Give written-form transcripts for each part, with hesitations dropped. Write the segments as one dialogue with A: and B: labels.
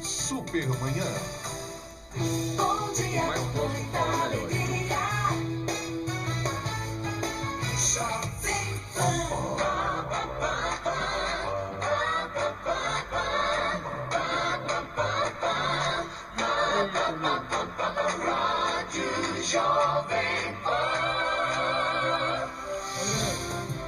A: Supermanhã.
B: Bom dia, muita alegria. Jovem Pan. Rádio Jovem Pan.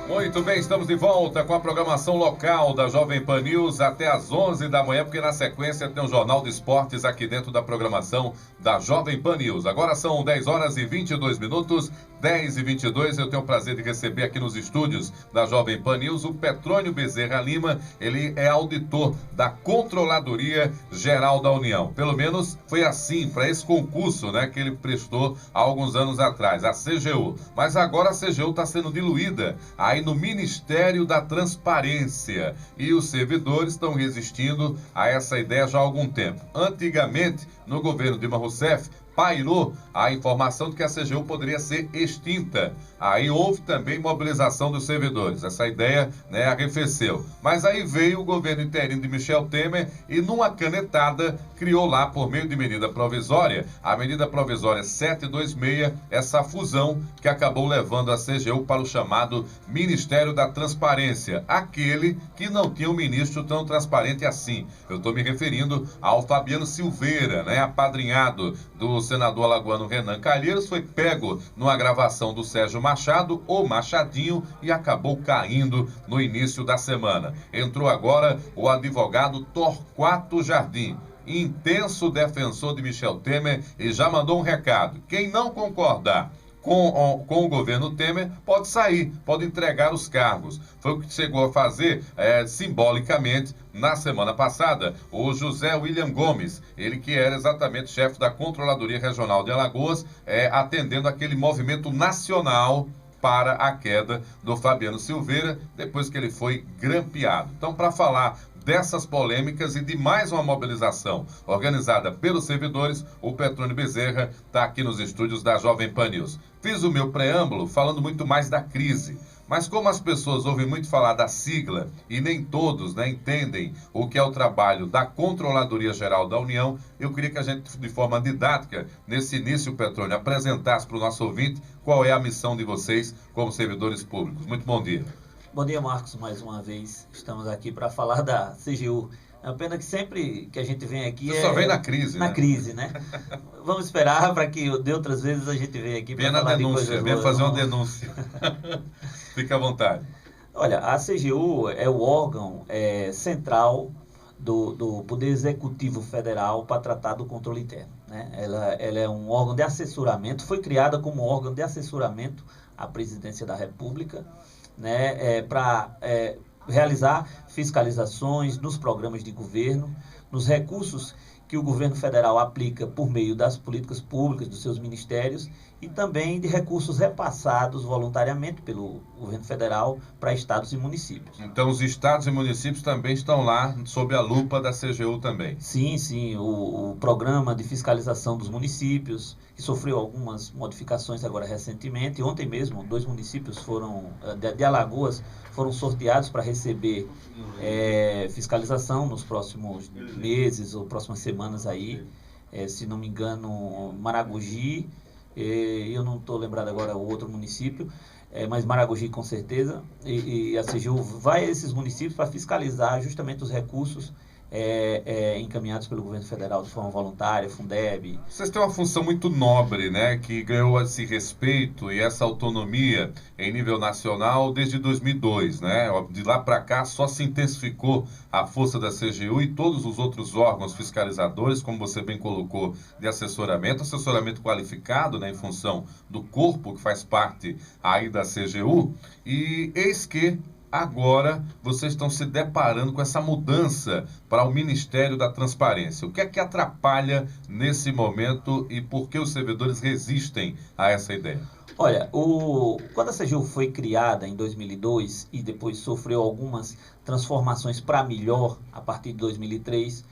C: Muito bem, estamos de volta com a programação local da Jovem Pan News até às 11 da manhã, porque na sequência tem o Jornal de Esportes aqui dentro da programação da Jovem Pan News. Agora são 10 horas e 22 minutos, 10 e 22. Eu tenho o prazer de receber aqui nos estúdios da Jovem Pan News o Petrônio Bezerra Lima. Ele é auditor da Controladoria Geral da União. Pelo menos foi assim para esse concurso, né, que ele prestou há alguns anos atrás, a CGU. Mas agora a CGU está sendo diluída aí no Ministério da Transparência. E os servidores estão resistindo a essa ideia já há algum tempo. Antigamente, no governo Dilma Rousseff, pairou a informação de que a CGU poderia ser extinta. Aí houve também mobilização dos servidores. Essa ideia, né, arrefeceu. Mas aí veio o governo interino de Michel Temer e, numa canetada, criou lá, por meio de medida provisória, a medida provisória 726, essa fusão que acabou levando a CGU para o chamado Ministério da Transparência, aquele que não tinha um ministro tão transparente assim. Eu estou me referindo ao Fabiano Silveira, né, apadrinhado do senador alagoano Renan Calheiros, foi pego numa gravação do Sérgio Machado, o Machadinho, e acabou caindo no início da semana. Entrou agora o advogado Torquato Jardim, intenso defensor de Michel Temer, e já mandou um recado: quem não concordar com o governo Temer pode sair, pode entregar os cargos. Foi o que chegou a fazer simbolicamente na semana passada o José William Gomes, ele que era exatamente chefe da Controladoria Regional de Alagoas, atendendo aquele movimento nacional para a queda do Fabiano Silveira, depois que ele foi grampeado. Então, para falar dessas polêmicas e de mais uma mobilização organizada pelos servidores, o Petrônio Bezerra está aqui nos estúdios da Jovem Pan News. Fiz o meu preâmbulo falando muito mais da crise, mas como as pessoas ouvem muito falar da sigla e nem todos, né, entendem o que é o trabalho da Controladoria Geral da União, eu queria que a gente, de forma didática, nesse início, Petrônio, apresentasse para o nosso ouvinte qual é a missão de vocês como servidores públicos. Muito bom dia.
D: Bom dia, Marcos, mais uma vez. Estamos aqui para falar da CGU. É uma pena que sempre que a gente vem aqui...
C: Você só vem na crise,
D: na
C: né?
D: crise, né? Vamos esperar para que de outras vezes a gente venha aqui para falar de coisas boas.
C: Venha fazer uma denúncia. Fique à vontade.
D: Olha, a CGU é o órgão central do Poder Executivo Federal para tratar do controle interno, né? Ela é um órgão de assessoramento, foi criada como órgão de assessoramento à Presidência da República, né, para realizar fiscalizações nos programas de governo, nos recursos que o governo federal aplica por meio das políticas públicas dos seus ministérios e também de recursos repassados voluntariamente pelo governo federal para estados e municípios.
C: Então os estados e municípios também estão lá sob a lupa da CGU também?
D: Sim, sim. O programa de fiscalização dos municípios, que sofreu algumas modificações agora recentemente. Ontem mesmo, 2 municípios de Alagoas foram sorteados para receber fiscalização nos próximos meses ou próximas semanas aí. Se não me engano, Maragogi, eu não estou lembrado agora o outro município, mas Maragogi com certeza, e a CGU vai a esses municípios para fiscalizar justamente os recursos encaminhados pelo governo federal de forma voluntária, Fundeb.
C: Vocês têm uma função muito nobre, né, que ganhou esse respeito e essa autonomia em nível nacional desde 2002, né? De lá para cá só se intensificou a força da CGU e todos os outros órgãos fiscalizadores, como você bem colocou, de assessoramento qualificado, né, em função do corpo que faz parte aí da CGU, e eis que agora vocês estão se deparando com essa mudança para o Ministério da Transparência. O que é que atrapalha nesse momento e por que os servidores resistem a essa ideia?
D: Olha, quando a CGU foi criada em 2002 e depois sofreu algumas transformações para melhor a partir de 2003,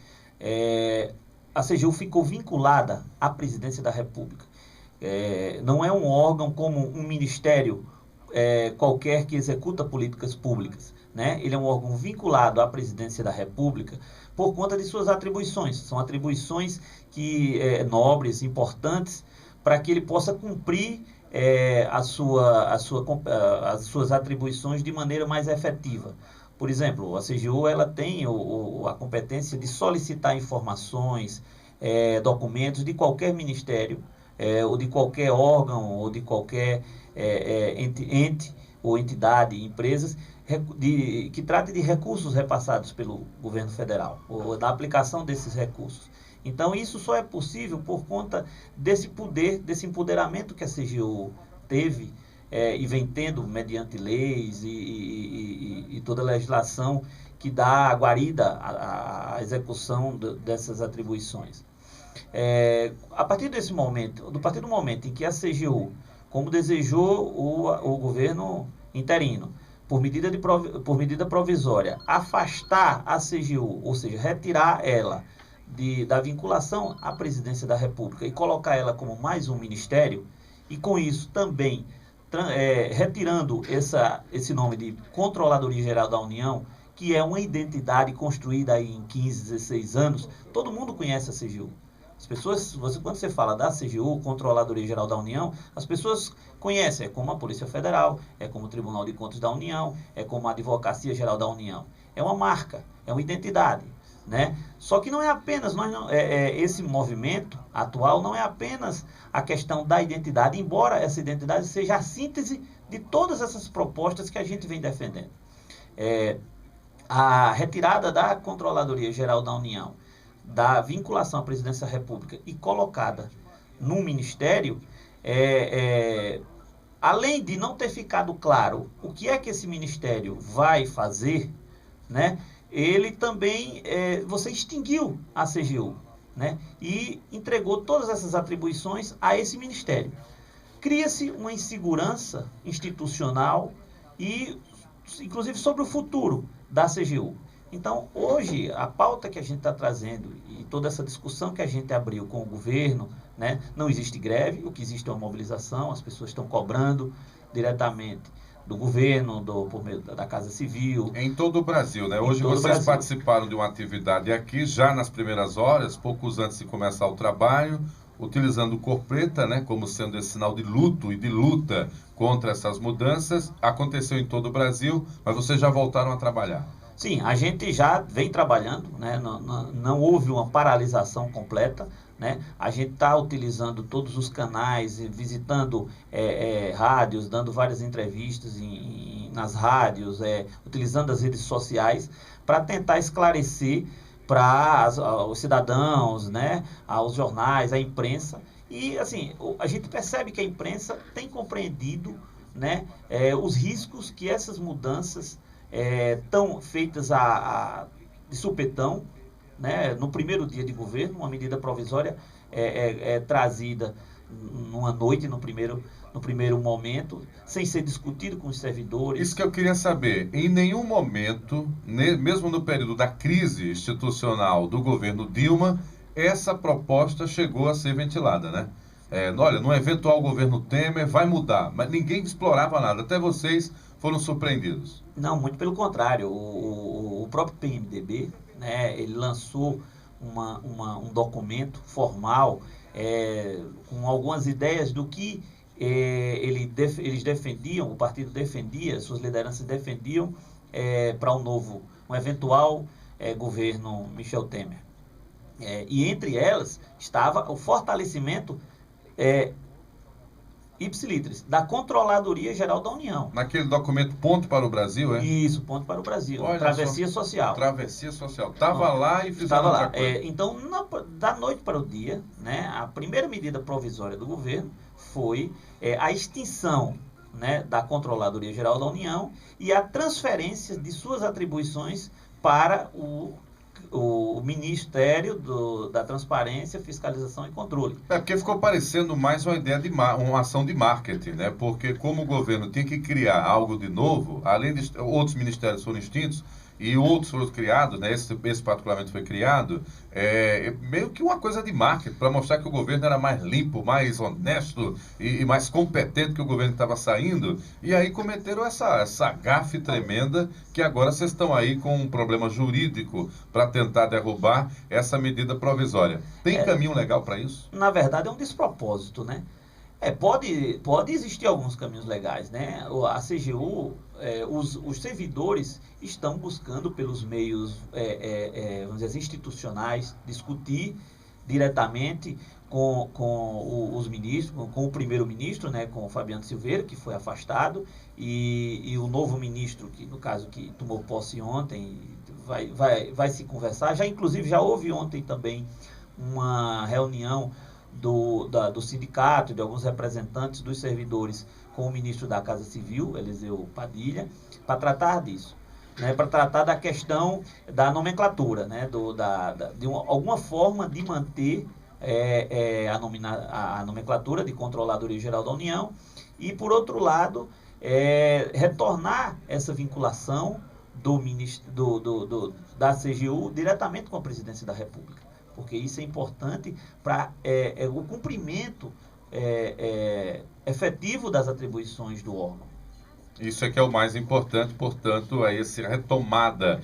D: a CGU ficou vinculada à Presidência da República. Não é um órgão como um ministério qualquer que executa políticas públicas, né? Ele é um órgão vinculado à presidência da República por conta de suas atribuições. São atribuições nobres, importantes, para que ele possa cumprir as suas atribuições de maneira mais efetiva. Por exemplo, a CGU ela tem a competência de solicitar informações, documentos de qualquer ministério, ou de qualquer órgão, ou de qualquer ente ou entidade, empresas, que trate de recursos repassados pelo governo federal, ou da aplicação desses recursos. Então, isso só é possível por conta desse poder, desse empoderamento que a CGU teve e vem tendo mediante leis e toda a legislação que dá guarida à execução dessas atribuições. A partir do momento em que a CGU, como desejou o governo interino, por medida provisória, afastar a CGU, ou seja, retirar ela da vinculação à presidência da República e colocar ela como mais um ministério, e com isso também retirando esse nome de Controladoria Geral da União, que é uma identidade construída aí em 15, 16 anos, todo mundo conhece a CGU. As pessoas, quando você fala da CGU, Controladoria Geral da União, as pessoas conhecem, é como a Polícia Federal, é como o Tribunal de Contas da União, é como a Advocacia Geral da União. É uma marca, é uma identidade, né? Só que não é apenas, esse movimento atual não é apenas a questão da identidade, embora essa identidade seja a síntese de todas essas propostas que a gente vem defendendo. A retirada da Controladoria Geral da União, da vinculação à presidência da República e colocada num ministério, além de não ter ficado claro o que é que esse ministério vai fazer, né, ele também, você extinguiu a CGU, né, e entregou todas essas atribuições a esse ministério. Cria-se uma insegurança institucional e, inclusive, sobre o futuro da CGU. Então, hoje, a pauta que a gente está trazendo e toda essa discussão que a gente abriu com o governo, né, não existe greve, o que existe é uma mobilização, as pessoas estão cobrando diretamente do governo, por meio da Casa Civil.
C: Em todo o Brasil, né? Hoje vocês participaram de uma atividade aqui, já nas primeiras horas, poucos antes de começar o trabalho, utilizando cor preta, né, como sendo esse sinal de luto e de luta contra essas mudanças. Aconteceu em todo o Brasil, mas vocês já voltaram a trabalhar.
D: Sim, a gente já vem trabalhando, né? Não houve uma paralisação completa, né? A gente está utilizando todos os canais, visitando rádios, dando várias entrevistas nas rádios, utilizando as redes sociais para tentar esclarecer para os cidadãos, né? Aos jornais, à imprensa. E assim, a gente percebe que a imprensa tem compreendido, né, os riscos que essas mudanças estão feitas de supetão, né? No primeiro dia de governo, uma medida provisória trazida numa noite, no primeiro momento, sem ser discutido com os servidores.
C: Isso que eu queria saber. Em nenhum momento, mesmo no período da crise institucional do governo Dilma, essa proposta chegou a ser ventilada, né? Olha, no eventual governo Temer vai mudar, mas ninguém explorava nada, até vocês foram surpreendidos.
D: Não, muito pelo contrário. O próprio PMDB, né, ele lançou um documento formal com algumas ideias do que eles defendiam, o partido defendia, suas lideranças defendiam para um eventual governo Michel Temer. E entre elas estava o fortalecimento ipsilitris, da Controladoria Geral da União.
C: Naquele documento Ponto para o Brasil, é?
D: Isso, Ponto para o Brasil.
C: Olha
D: Travessia
C: só,
D: Social.
C: Travessia Social. Estava lá e fizeram outra coisa.
D: Então, da noite para o dia, né, a primeira medida provisória do governo foi a extinção, né, da Controladoria Geral da União e a transferência de suas atribuições para o Ministério da Transparência, Fiscalização e Controle.
C: Porque ficou parecendo mais uma ideia uma ação de marketing, né? Porque como o governo tinha que criar algo de novo, além de outros ministérios foram extintos, e outros foram criados, né? Esse particularmente foi criado, meio que uma coisa de marketing, para mostrar que o governo era mais limpo, mais honesto e mais competente que o governo estava saindo. E aí cometeram essa gafe tremenda, que agora vocês estão aí com um problema jurídico para tentar derrubar essa medida provisória. Tem caminho legal para isso?
D: Na verdade, é um despropósito, né? Pode existir alguns caminhos legais, né? A CGU, os servidores estão buscando pelos meios, vamos dizer, institucionais, discutir diretamente com os ministros, com o primeiro-ministro, né, com o Fabiano Silveira, que foi afastado, e o novo ministro, que no caso que tomou posse ontem, vai se conversar. Inclusive, já houve ontem também uma reunião do sindicato, de alguns representantes dos servidores com o ministro da Casa Civil, Eliseu Padilha, para tratar disso, né, para tratar da questão da nomenclatura, né, alguma forma de manter a nomenclatura de Controladoria Geral da União e, por outro lado, retornar essa vinculação da CGU diretamente com a Presidência da República, porque isso é importante para o cumprimento efetivo das atribuições do órgão.
C: Isso é que é o mais importante, portanto, é essa retomada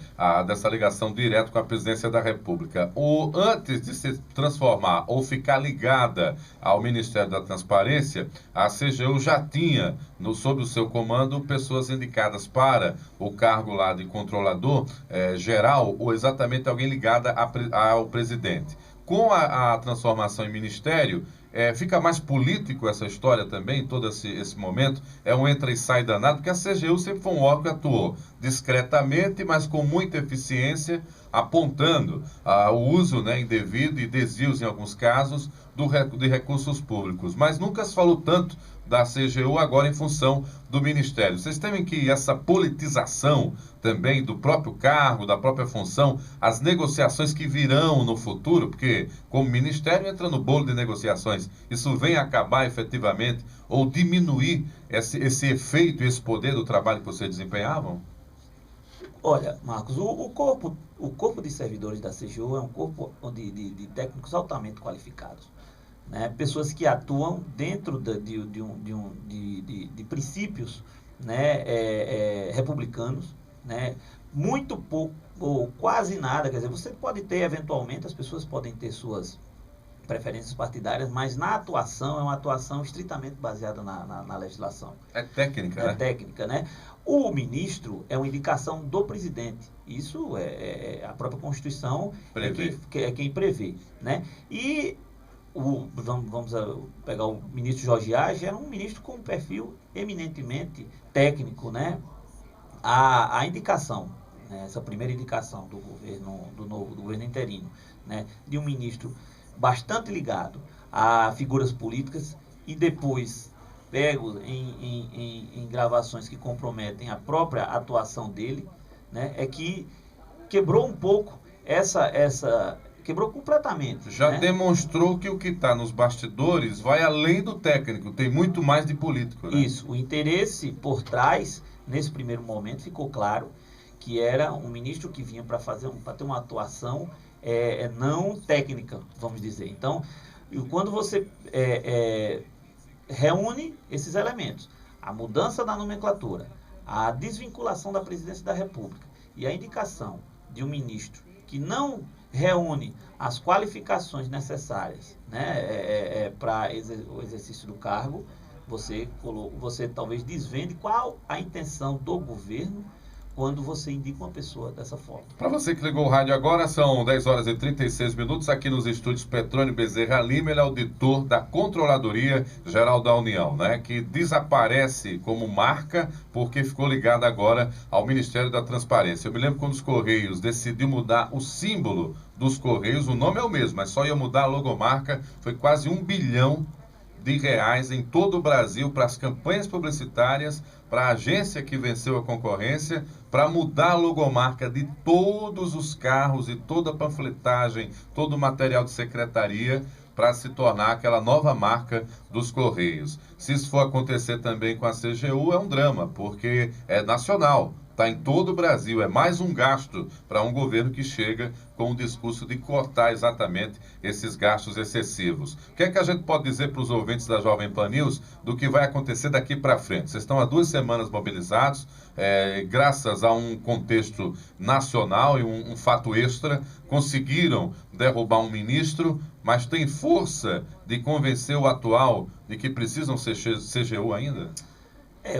C: dessa ligação direta com a Presidência da República. Antes de se transformar ou ficar ligada ao Ministério da Transparência, a CGU já tinha, sob o seu comando, pessoas indicadas para o cargo lá de controlador geral, ou exatamente alguém ligada ao presidente. Com a transformação em ministério, fica mais político essa história também, todo esse momento. É um entra e sai danado, porque a CGU sempre foi um órgão que atuou discretamente, mas com muita eficiência, apontando o uso, né, indevido e desvios, em alguns casos, de recursos públicos. Mas nunca se falou tanto da CGU agora em função do Ministério. Vocês temem que essa politização também do próprio cargo, da própria função, as negociações que virão no futuro, porque como Ministério entra no bolo de negociações, isso vem acabar efetivamente ou diminuir esse efeito, esse poder do trabalho que vocês desempenhavam?
D: Olha, Marcos, o corpo de servidores da CGU é um corpo de técnicos altamente qualificados, né? Pessoas que atuam dentro de princípios, né, republicanos, né? Muito pouco ou quase nada, quer dizer, você pode ter eventualmente, as pessoas podem ter suas preferências partidárias, mas na atuação é uma atuação estritamente baseada na legislação.
C: É técnica, né?
D: É técnica, né? O ministro é uma indicação do presidente. Isso a própria Constituição é quem prevê, né? E vamos pegar o ministro Jorge Argel, era um ministro com um perfil eminentemente técnico, né? A indicação, né, essa primeira indicação do governo do governo interino, né, de um ministro bastante ligado a figuras políticas e depois pego em gravações que comprometem a própria atuação dele, né, é que quebrou um pouco quebrou completamente.
C: Já, né,
D: né?
C: demonstrou que o que está nos bastidores vai além do técnico, tem muito mais de político, né?
D: Isso, o interesse por trás, nesse primeiro momento, ficou claro que era um ministro que vinha para ter uma atuação não técnica, vamos dizer. Então, quando você reúne esses elementos, a mudança da nomenclatura, a desvinculação da Presidência da República e a indicação de um ministro que não reúne as qualificações necessárias, né, para o exercício do cargo, você talvez desvende qual a intenção do governo quando você indica uma pessoa dessa forma.
C: Para você que ligou o rádio agora, são 10 horas e 36 minutos aqui nos estúdios Petrônio Bezerra Lima. Ele é auditor da Controladoria Geral da União, né, que desaparece como marca porque ficou ligado agora ao Ministério da Transparência. Eu me lembro quando os Correios decidiu mudar o símbolo dos Correios, o nome é o mesmo, mas só ia mudar a logomarca, foi quase R$1 bilhão em todo o Brasil para as campanhas publicitárias, para a agência que venceu a concorrência, para mudar a logomarca de todos os carros e toda a panfletagem, todo o material de secretaria, para se tornar aquela nova marca dos Correios. Se isso for acontecer também com a CGU, é um drama, porque é nacional. Está em todo o Brasil. É mais um gasto para um governo que chega com o discurso de cortar exatamente esses gastos excessivos. O que é que a gente pode dizer para os ouvintes da Jovem Pan News do que vai acontecer daqui para frente? Vocês estão há 2 semanas mobilizados, graças a um contexto nacional e um fato extra, conseguiram derrubar um ministro, mas tem força de convencer o atual de que precisam ser CGU ainda?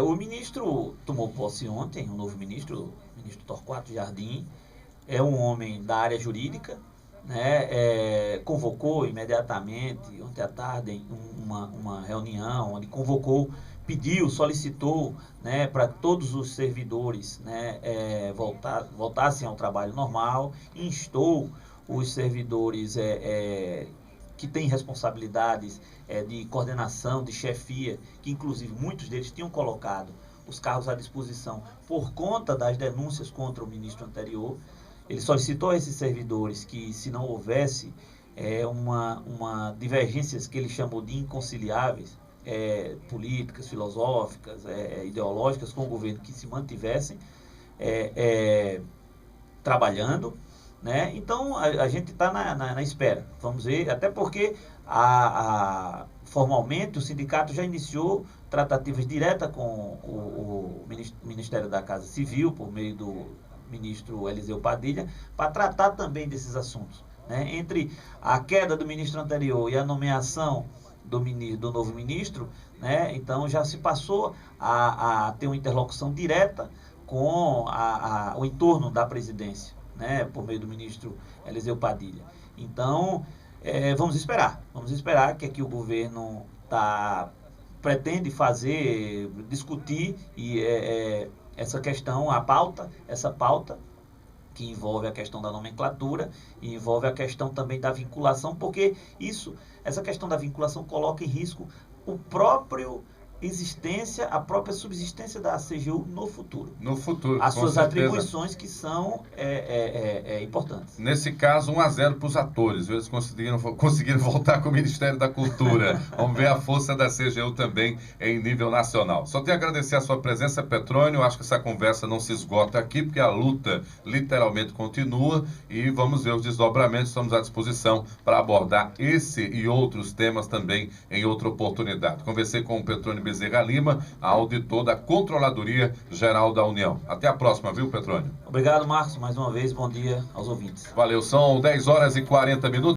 D: O ministro tomou posse ontem, o novo ministro, o ministro Torquato Jardim, é um homem da área jurídica, né? Convocou imediatamente, ontem à tarde, uma reunião onde convocou, pediu, solicitou, né, para todos os servidores, né, voltassem ao trabalho normal, instou os servidores que têm responsabilidades de coordenação, de chefia, que inclusive muitos deles tinham colocado os cargos à disposição por conta das denúncias contra o ministro anterior. Ele solicitou a esses servidores que, se não houvesse uma divergências que ele chamou de inconciliáveis, políticas, filosóficas, ideológicas com o governo, que se mantivessem trabalhando, né? Então a gente está na espera, vamos ver, até porque formalmente o sindicato já iniciou tratativas diretas com o Ministério da Casa Civil, por meio do ministro Eliseu Padilha, para tratar também desses assuntos, né? Entre a queda do ministro anterior e a nomeação do novo ministro, né? Então já se passou a ter uma interlocução direta com o entorno da presidência, né? Por meio do ministro Eliseu Padilha. Então, vamos esperar que aqui o governo pretende fazer, discutir essa questão, essa pauta que envolve a questão da nomenclatura e envolve a questão também da vinculação, porque essa questão da vinculação coloca em risco a própria subsistência da CGU no futuro.
C: No futuro,
D: as suas
C: certeza.
D: Atribuições que são importantes.
C: Nesse caso, 1-0 para os atores. Eles conseguiram voltar com o Ministério da Cultura. Vamos ver a força da CGU também em nível nacional. Só tenho a agradecer a sua presença, Petrônio. Acho que essa conversa não se esgota aqui, porque a luta literalmente continua e vamos ver os desdobramentos. Estamos à disposição para abordar esse e outros temas também em outra oportunidade. Conversei com o Petrônio Bezerra Lima, auditor da Controladoria Geral da União. Até a próxima, viu, Petrônio?
D: Obrigado, Marcos. Mais uma vez, bom dia aos ouvintes.
C: Valeu, são 10h40.